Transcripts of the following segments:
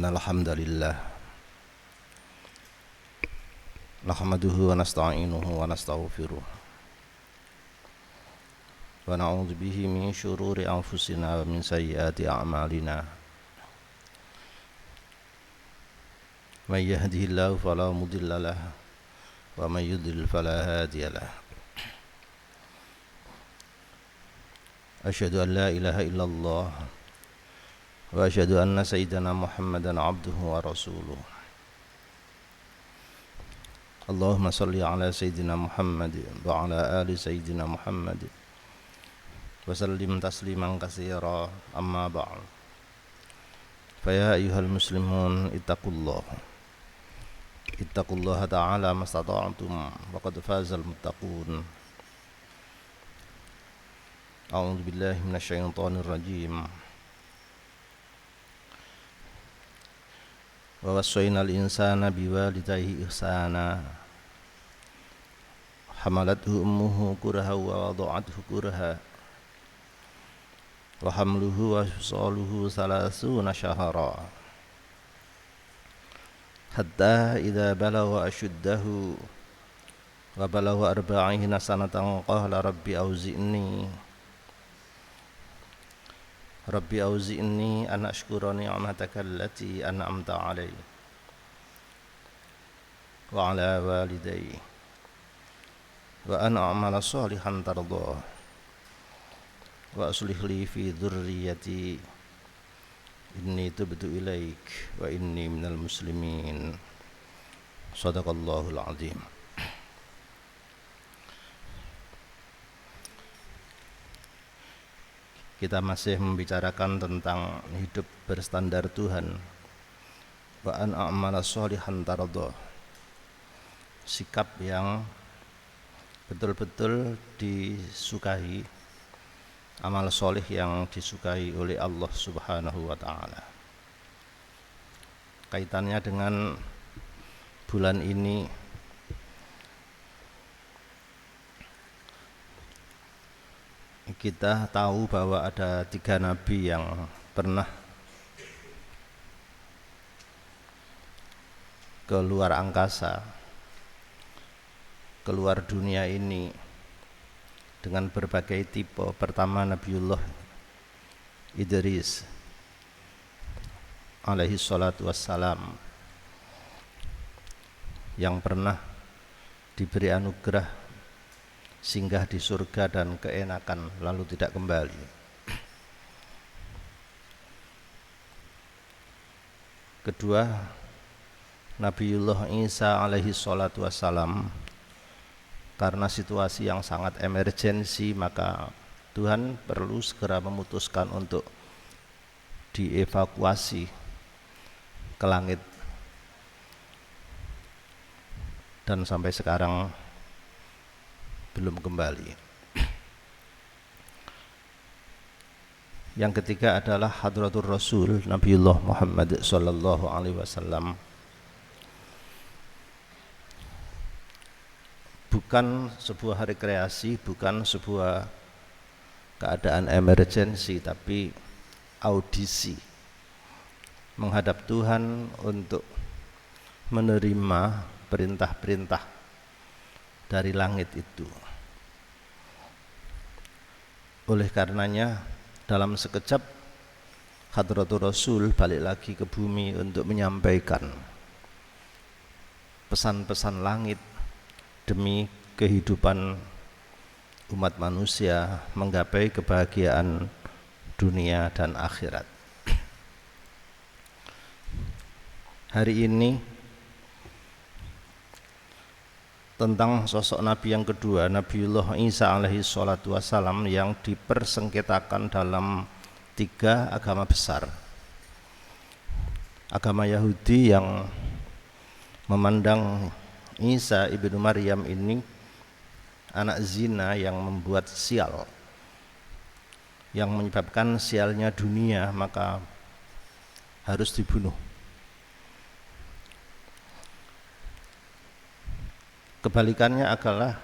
إن الحمد لله نحمده ونستعينه ونستغفره ونعوذ به من شرور أنفسنا ومن سيئات أعمالنا من يهده الله فلا مضل له ومن يضلل فلا هادي له أشهد أن لا إله إلا الله وأشهد أن سيدنا محمدا عبده ورسوله اللهم صل على سيدنا محمد وعلى آل سيدنا محمد وسلم تسليما كثيرا أما بعد فيا أيها المسلمون اتقوا الله تعالى ما استطعتم وقد فاز المتقون أعوذ بالله من الشيطان الرجيم ووصينا الإنسان بوالديه إحسانا حملته أمه كرها ووضعته كرها وحمله وفصاله 30 شهرا حتى إذا بلغ أشده وبلغ 40 سنة قال ربي أوزئني أن أشكر نعمتك التي أنعمت علي وعلى والدي وأن أعمل صالحا ترضاه وأصلح لي في ذريتي إني تبت إليك وإني من المسلمين صدق الله العظيم. Kita masih membicarakan tentang hidup berstandar Tuhan. Wa an a'mala sholihan tardha. Sikap yang betul-betul disukai, amal solih yang disukai oleh Allah Subhanahu wa ta'ala. Kaitannya dengan bulan ini, kita tahu bahwa ada 3 nabi yang pernah ke luar angkasa, keluar dunia ini dengan berbagai tipe. Pertama Nabiullah Idris alaihi salatu wassalam, yang pernah diberi anugerah singgah di surga dan keenakan lalu tidak kembali. Kedua Nabiullah Isa alaihi salatu wassalam, karena situasi yang sangat emergensi maka Tuhan perlu segera memutuskan untuk dievakuasi ke langit, dan sampai sekarang belum kembali. Yang ketiga adalah Hadratur Rasul Nabiullah Muhammad sallallahu alaihi wasallam. Bukan sebuah rekreasi, bukan sebuah keadaan emergensi, tapi audisi menghadap Tuhan untuk menerima perintah-perintah dari langit itu. Oleh karenanya dalam sekejap Hadratur Rasul balik lagi ke bumi untuk menyampaikan pesan-pesan langit demi kehidupan umat manusia menggapai kebahagiaan dunia dan akhirat. Hari ini tentang sosok Nabi yang kedua, Nabiullah Isa alaihi salatu wassalam, yang dipersengketakan dalam 3 agama besar. Agama Yahudi yang memandang Isa ibnu Maryam ini anak zina yang membuat sial, yang menyebabkan sialnya dunia, maka harus dibunuh. Kebalikannya adalah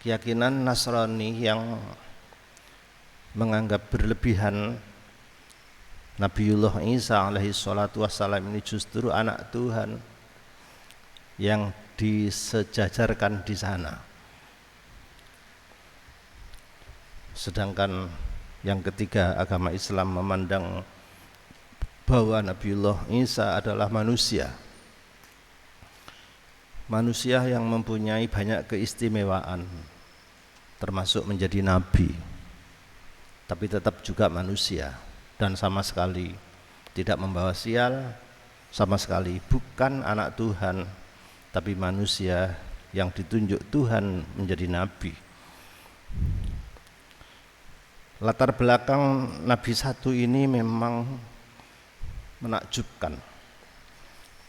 keyakinan Nasrani yang menganggap berlebihan Nabiullah Isa alaihi salatu wassalam ini justru anak Tuhan yang disejajarkan di sana. Sedangkan yang ketiga, agama Islam memandang bahwa Nabiullah Isa adalah manusia yang mempunyai banyak keistimewaan, termasuk menjadi nabi, tapi tetap juga manusia dan sama sekali tidak membawa sial, sama sekali bukan anak Tuhan, tapi manusia yang ditunjuk Tuhan menjadi nabi. Latar belakang Nabi satu ini memang menakjubkan.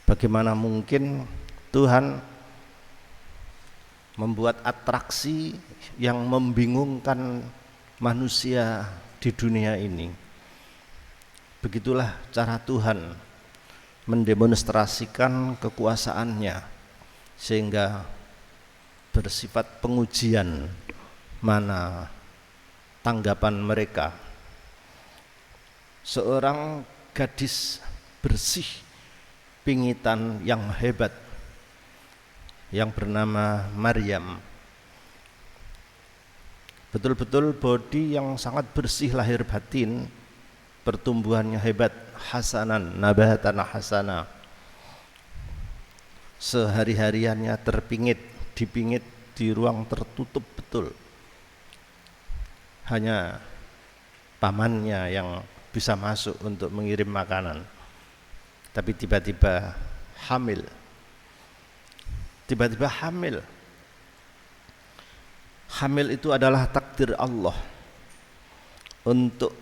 Bagaimana mungkin Tuhan membuat atraksi yang membingungkan manusia di dunia ini. Begitulah cara Tuhan mendemonstrasikan kekuasaannya, sehingga bersifat pengujian mana tanggapan mereka. Seorang gadis bersih, pingitan yang hebat yang bernama Maryam, betul-betul bodi yang sangat bersih lahir batin, pertumbuhannya hebat, hasanan, nabatan hasana, sehari-hariannya dipingit di ruang tertutup betul. Hanya pamannya yang bisa masuk untuk mengirim makanan. Tapi tiba-tiba hamil. Hamil itu adalah takdir Allah untuk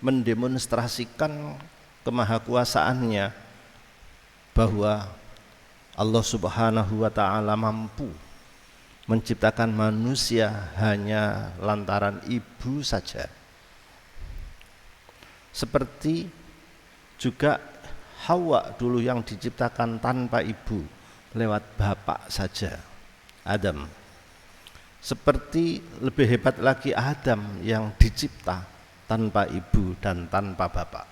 mendemonstrasikan kemahakuasaannya, bahwa Allah Subhanahu wa ta'ala mampu menciptakan manusia hanya lantaran ibu saja. Seperti juga Hawa dulu yang diciptakan tanpa ibu, lewat bapak saja, Adam. Seperti lebih hebat lagi Adam yang dicipta tanpa ibu dan tanpa bapak.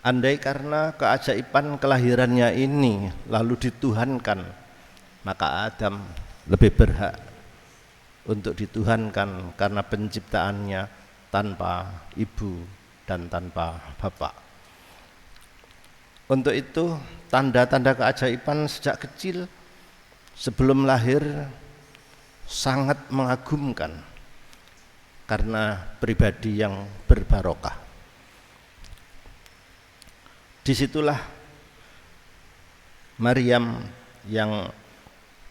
Andai karena keajaiban kelahirannya ini lalu dituhankan, maka Adam lebih berhak untuk dituhankan karena penciptaannya tanpa ibu dan tanpa bapak. Untuk itu tanda-tanda keajaiban sejak kecil sebelum lahir sangat mengagumkan karena pribadi yang berbarokah. Disitulah Maryam yang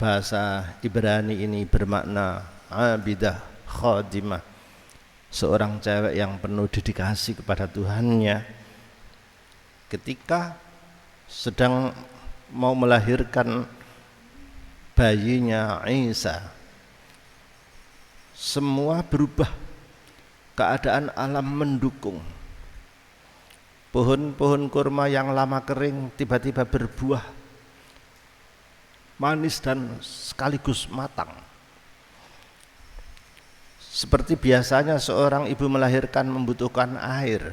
bahasa Ibrani ini bermakna abidah khadimah, seorang cewek yang penuh dedikasi kepada Tuhannya, ketika sedang mau melahirkan bayinya Isa, semua berubah, keadaan alam mendukung. Pohon-pohon kurma yang lama kering tiba-tiba berbuah manis dan sekaligus matang. Seperti biasanya seorang ibu melahirkan membutuhkan air.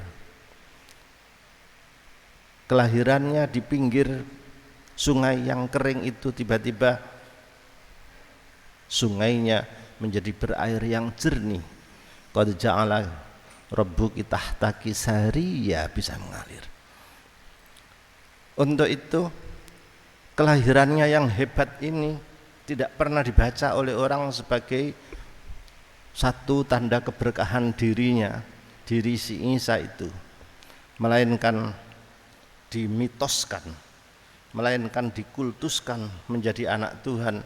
Kelahirannya di pinggir sungai yang kering itu, tiba-tiba sungainya menjadi berair yang jernih. Qad ja'ala rabbuki tahtaki sariya, bisa mengalir. Untuk itu kelahirannya yang hebat ini tidak pernah dibaca oleh orang sebagai satu tanda keberkahan diri si Isa itu, melainkan dimitoskan, melainkan dikultuskan menjadi anak Tuhan.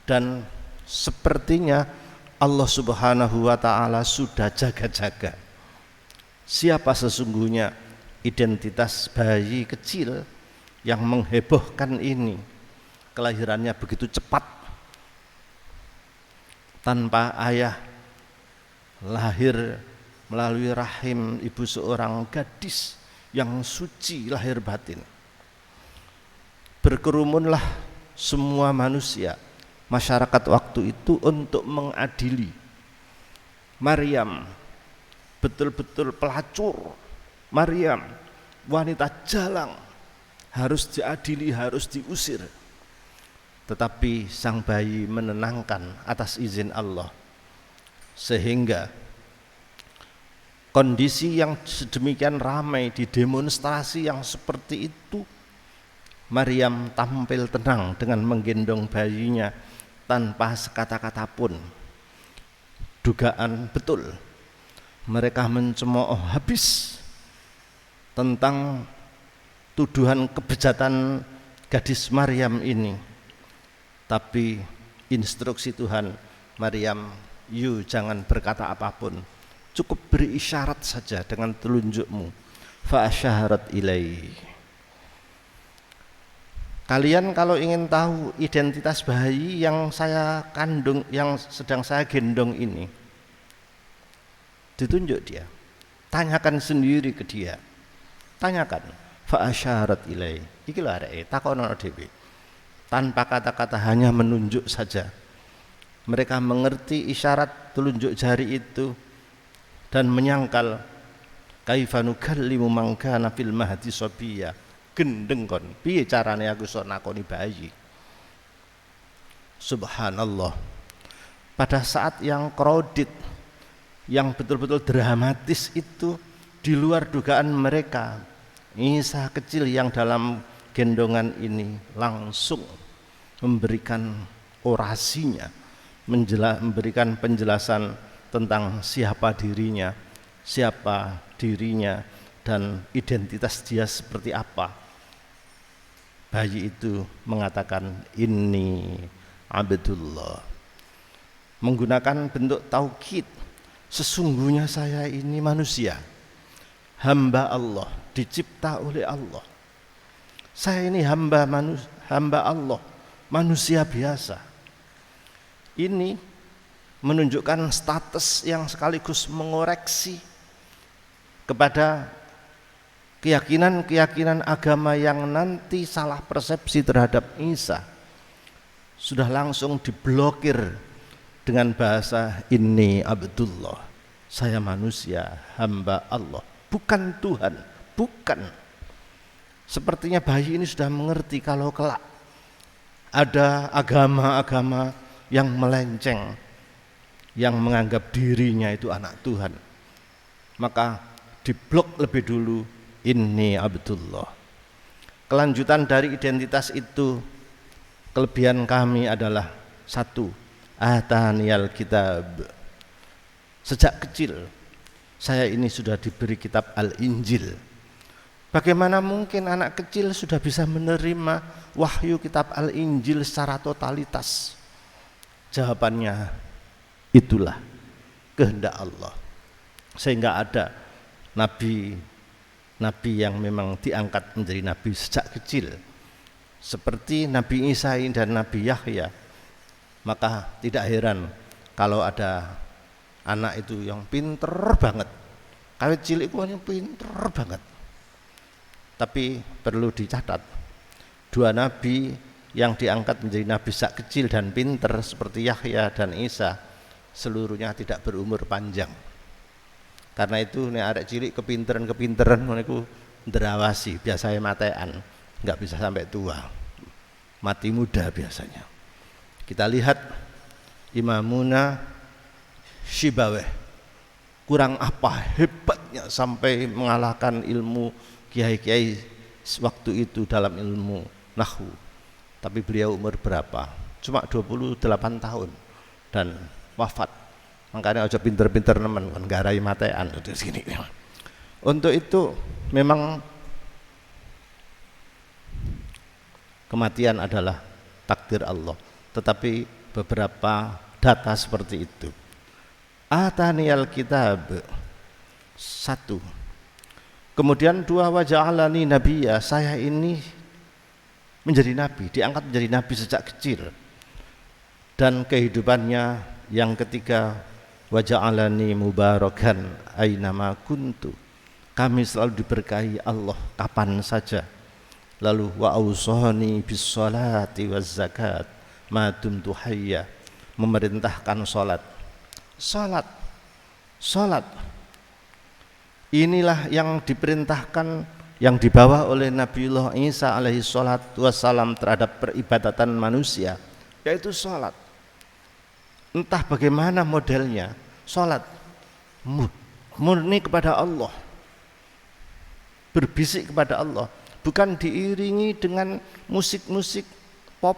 Dan sepertinya Allah Subhanahu wa ta'ala sudah jaga-jaga siapa sesungguhnya identitas bayi kecil yang menghebohkan ini. Kelahirannya begitu cepat, tanpa ayah, lahir melalui rahim ibu seorang gadis yang suci lahir batin. Berkerumunlah semua manusia, masyarakat waktu itu, untuk mengadili Maryam, betul-betul pelacur Maryam wanita jalang, harus diadili, harus diusir. Tetapi sang bayi menenangkan atas izin Allah, sehingga kondisi yang sedemikian ramai di demonstrasi yang seperti itu, Maryam tampil tenang dengan menggendong bayinya tanpa sekata-kata pun. Dugaan betul, mereka mencemooh habis tentang tuduhan kebejatan gadis Maryam ini. Tapi instruksi Tuhan, Maryam, you jangan berkata apapun, cukup beri isyarat saja dengan telunjukmu. Fa asyarat ilaihi. Kalian kalau ingin tahu identitas bayi yang saya kandung, yang sedang saya gendong ini, ditunjuk dia, tanyakan sendiri ke dia, tanyakan. Fa asyarat ilaihi. Iki lho areke takono dhewe. Tanpa kata-kata, hanya menunjuk saja. Mereka mengerti isyarat telunjuk jari itu dan menyangkal, kaifa nukallimu man kana fil mahdi sabiyya. Gendeng kon, piye carane aku iso nakoni bayi. Subhanallah. Pada saat yang crowded, yang betul-betul dramatis itu, di luar dugaan mereka, Isa kecil yang dalam gendongan ini langsung memberikan orasinya, memberikan penjelasan tentang siapa dirinya, dan identitas dia seperti apa. Bayi itu mengatakan, inni abdullah, menggunakan bentuk taukid, sesungguhnya saya ini manusia, hamba Allah, dicipta oleh Allah. Saya ini hamba Allah, manusia biasa. Ini menunjukkan status yang sekaligus mengoreksi kepada keyakinan agama yang nanti salah persepsi terhadap Isa. Sudah langsung diblokir dengan bahasa inni abdullah, saya manusia, hamba Allah, bukan Tuhan, bukan. Sepertinya bayi ini sudah mengerti kalau kelak ada agama-agama yang melenceng, yang menganggap dirinya itu anak Tuhan, maka diblok lebih dulu, inni abdullah. Kelanjutan dari identitas itu, kelebihan kami adalah satu, ataniyal kitab. Sejak kecil saya ini sudah diberi kitab Al-Injil. Bagaimana mungkin anak kecil sudah bisa menerima wahyu kitab Al-Injil secara totalitas? Jawabannya, itulah kehendak Allah. Sehingga ada nabi yang memang diangkat menjadi nabi sejak kecil, seperti Nabi Isa dan Nabi Yahya. Maka tidak heran kalau ada anak itu yang pinter banget, kawit cilik yang pinter banget. Tapi perlu dicatat, dua nabi yang diangkat menjadi nabi sejak kecil dan pinter seperti Yahya dan Isa, seluruhnya tidak berumur panjang. Karena itu nek arek cilik kepinteran niku ndrawasi, biasanya matean, enggak bisa sampai tua. Mati muda biasanya. Kita lihat Imamuna Syibaweh, kurang apa hebatnya sampai mengalahkan ilmu kiai-kiai waktu itu dalam ilmu nahwu. Tapi beliau umur berapa? Cuma 28 tahun dan wafat. Makanya aja pinter-pinter nemen kan garai matean udah sini. Untuk itu memang kematian adalah takdir Allah, tetapi beberapa data seperti itu. Ataniyal kitab, satu. Kemudian dua, waja'alani nabiyya, saya ini menjadi nabi, diangkat menjadi nabi sejak kecil. Dan kehidupannya yang ketiga, waja'alani mubarakan ainama kuntu, kami selalu diberkahi Allah kapan saja. Lalu wa ausani bis salati waz zakat ma dumtu hayya, memerintahkan salat. Inilah yang diperintahkan, yang dibawa oleh Nabiullah Isa alaihi salatu wassalam terhadap peribadatan manusia, yaitu sholat. Entah bagaimana modelnya, sholat murni kepada Allah, berbisik kepada Allah, bukan diiringi dengan musik-musik pop,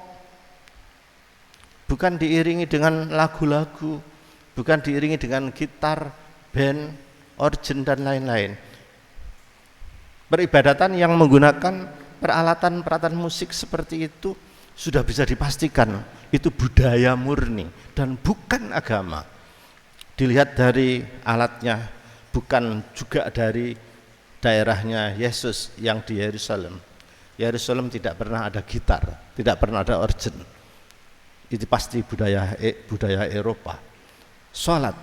bukan diiringi dengan lagu-lagu, bukan diiringi dengan gitar, band, organ dan lain-lain. Peribadatan yang menggunakan peralatan-peralatan musik seperti itu sudah bisa dipastikan itu budaya murni dan bukan agama. Dilihat dari alatnya, bukan juga dari daerahnya Yesus yang di Yerusalem. Yerusalem tidak pernah ada gitar, tidak pernah ada organ. Itu pasti budaya Eropa. Salat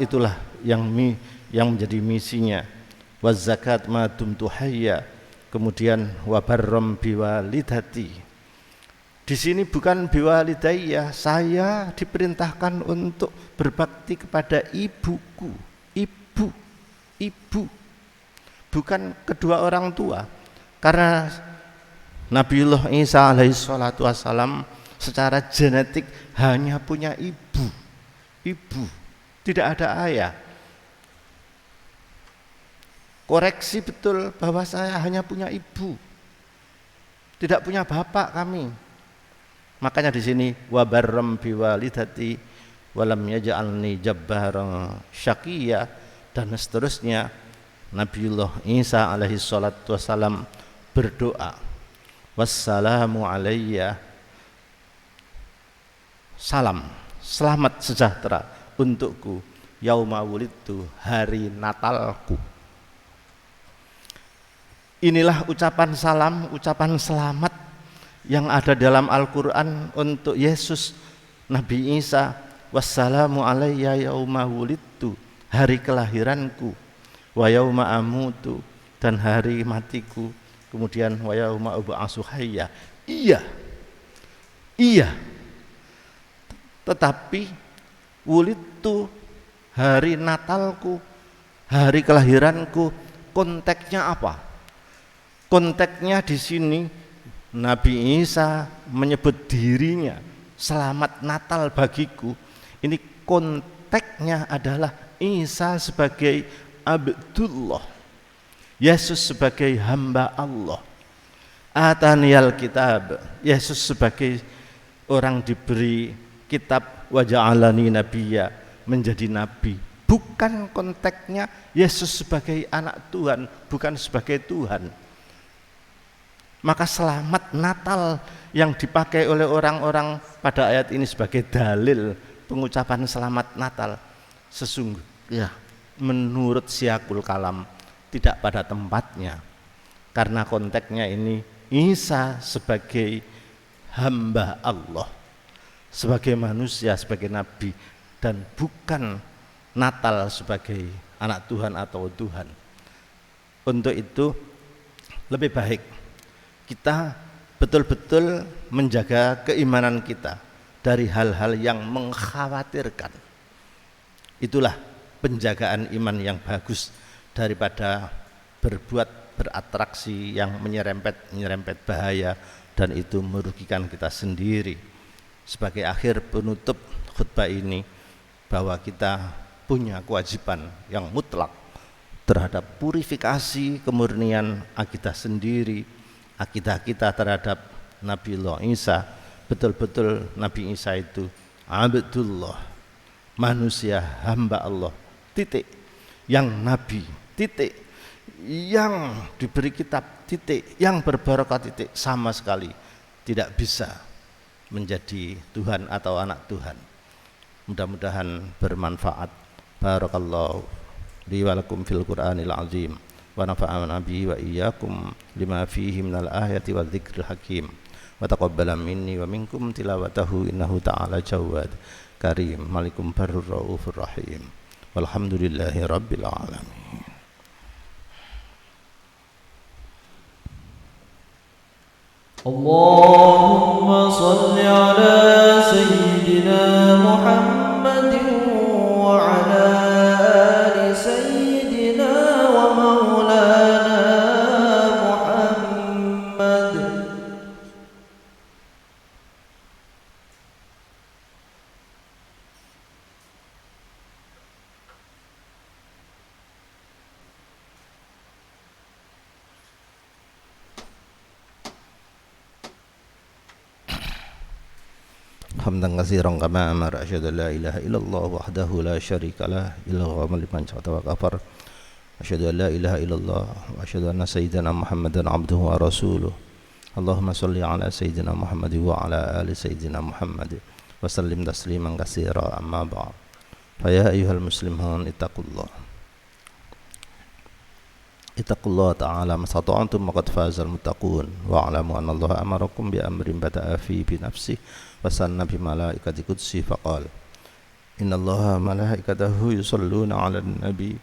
itulah yang menjadi misinya. Waz zakat ma dumtu hayya, kemudian wabarram biwalidati. Di sini bukan biwalidayya, saya diperintahkan untuk berbakti kepada ibuku, ibu, bukan kedua orang tua. Karena Nabiullah Isa alaihi salatu wassalam secara genetik hanya punya ibu, tidak ada ayah. Koreksi betul bahwa saya hanya punya ibu, tidak punya bapak kami. Makanya di sini wabarram biwalidati walam yaj'alni jabbaran syaqiyya, dan seterusnya. Nabiullah Isa alaihi salatu wassalam berdoa, wassalamu alayya, salam, selamat sejahtera untukku, yauma wulidtu, hari Natalku. Inilah ucapan salam, ucapan selamat yang ada dalam Al-Quran untuk Yesus Nabi Isa. Wassalamu alayya yauma wulidtu, hari kelahiranku, wa yauma amutu, dan hari matiku, kemudian wa yauma ub'atsu hayya. Iya, tetapi wulidtu, hari Natalku, hari kelahiranku, konteksnya apa? Konteksnya di sini Nabi Isa menyebut dirinya selamat Natal bagiku. Ini konteksnya adalah Isa sebagai Abdullah, Yesus sebagai hamba Allah. Ataniyal kitab, Yesus sebagai orang diberi kitab, wa ja'alani nabiyya, menjadi nabi. Bukan konteksnya Yesus sebagai anak Tuhan, bukan sebagai Tuhan. Maka selamat Natal yang dipakai oleh orang-orang pada ayat ini sebagai dalil pengucapan selamat Natal sesungguhnya menurut Syiakul Kalam tidak pada tempatnya, karena konteksnya ini Isa sebagai hamba Allah, sebagai manusia, sebagai nabi, dan bukan Natal sebagai anak Tuhan atau Tuhan. Untuk itu lebih baik kita betul-betul menjaga keimanan kita dari hal-hal yang mengkhawatirkan. Itulah penjagaan iman yang bagus daripada beratraksi yang menyerempet bahaya, dan itu merugikan kita sendiri. Sebagai akhir penutup khutbah ini, bahwa kita punya kewajiban yang mutlak terhadap purifikasi kemurnian akidah sendiri, akidah kita terhadap Nabiullah Isa. Betul-betul Nabi Isa itu Abdullah, manusia hamba Allah, titik. Yang nabi, titik. Yang diberi kitab, titik. Yang berbarokah, titik. Sama sekali tidak bisa menjadi Tuhan atau anak Tuhan. Mudah-mudahan bermanfaat. Barakallahu li wa lakum fil Qur'anil azim, wa nafa'ana bihi wa iyyakum lima fihi minal ayati wa dzikril hakim, wa taqabbala minni wa minkum tilawatahu innahu ta'ala jawad karim malikum barur raufur rahim walhamdulillahi rabbil alamin. Allahumma salli ala sayyidina Muhammadin wa ala ali sayyidina حمدا كثيرا كما أمر أشهد أن لا إله إلا الله وحده لا شريك له إله لمن شاء وكفر أشهد أن لا إله إلا الله وأشهد أن سيدنا محمدا عبده ورسوله اللهم صل على سيدنا محمد وعلى آل سيدنا محمد وسلم تسليما كثيرا أما بعد فيا أيها المسلمون اتقوا الله تعالى ما استطعتم وقد فاز المتقون واعلموا أن الله أمركم بأمر بدأ فيه بنفسه وسن بملائكة قدسه فقال إن الله ملائكته يصلون على النبي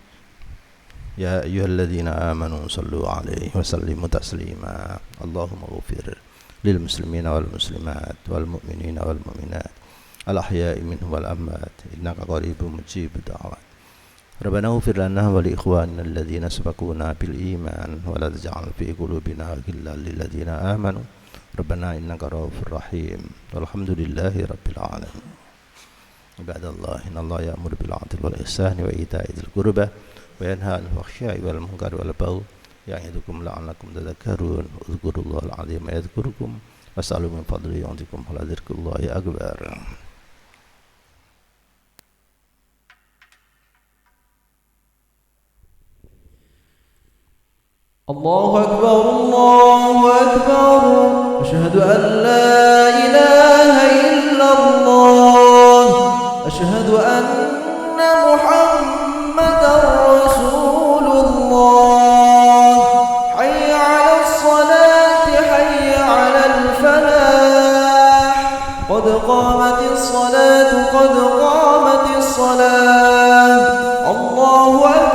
يا أيها الذين آمنوا صلوا عليه وسلموا تسليما اللهم اغفر للمسلمين والمسلمات والمؤمنين والمؤمنات الأحياء منهم والأموات إنك قريب مجيب الدعوات ربنا اغفر لنا ولإخواننا الذين سبقونا بالإيمان ولا تجعل في قلوبنا غلا للذين آمنوا ربنا إنك رؤوف رحيم والحمد لله رب العالمين عباد الله إن الله يأمر بالعدل والإحسان وإيتاء ذي القربى وينهى عن الفحشاء والمنكر والبغي يعظكم لعلكم تذكرون اذكروا الله العظيم يذكركم واسألوا من فضله يعطكم ولذكر الله أكبر الله أكبر الله أكبر أشهد أن لا إله إلا الله أشهد أن محمدا رسول الله حي على الصلاة حي على الفلاح قد قامت الصلاة قد قامت الصلاة الله أكبر